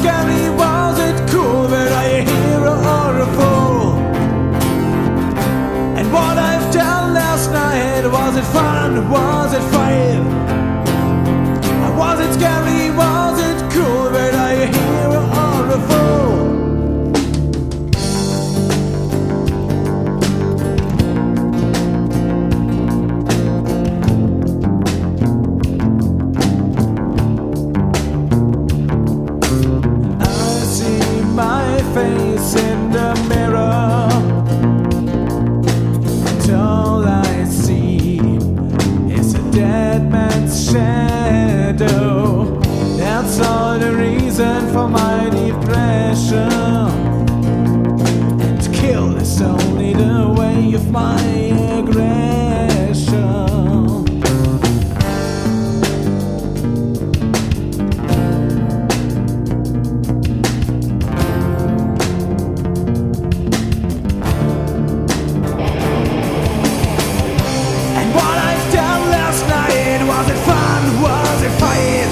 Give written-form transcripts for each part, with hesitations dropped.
scary? Was it cool? Were I a hero or a fool? And what I've done last night, was it fun? Was it fire? Was it scary? Was it cool? Were I a hero or a fool? I see my face in the mirror, and all I see is a dead man's shadow. That's all the reason for my depression. And kill is only the way of my aggression. And what I've done last night, was it fun? Was it fight?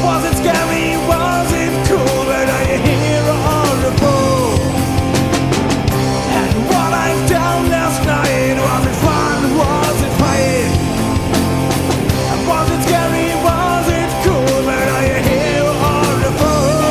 Was it scary? Was it cool? Were I a hero or a fool? And what I've done last night, was it fun? Was it fight? Was it scary? Was it cool? Were I a hero or a fool?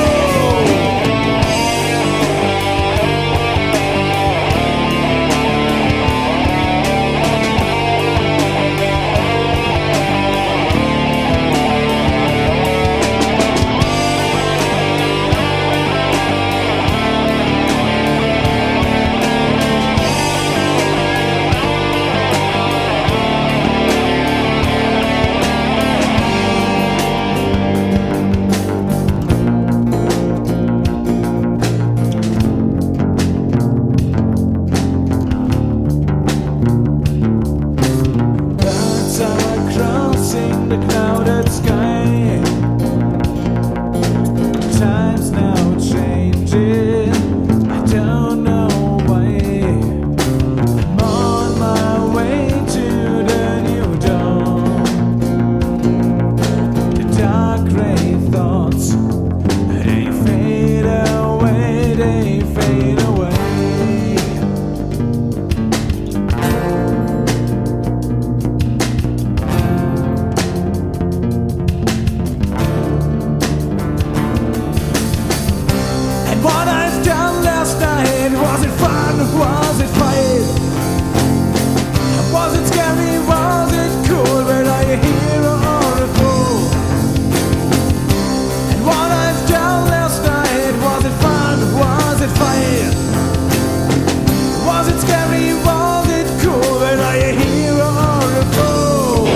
Birds are crossing the clouded sky. Time's now changing, I don't know why. I'm on my way to the new dawn. The dark gray thoughts, they fade away, they fade away. And what I've done last night, was it fun? Was it fight? Was it scary? Was it cool? Were I a hero or a fool? And what I've done last night, was it fun? Was it fight? Was it scary? Was it cool? Were I a hero or a fool?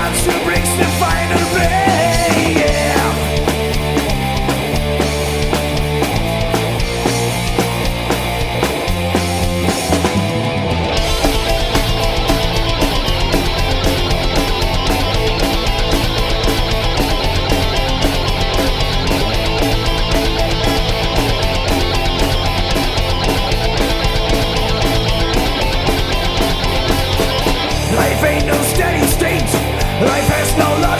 answer brings the final break. Yeah. Life ain't no steady state. Life has no logic.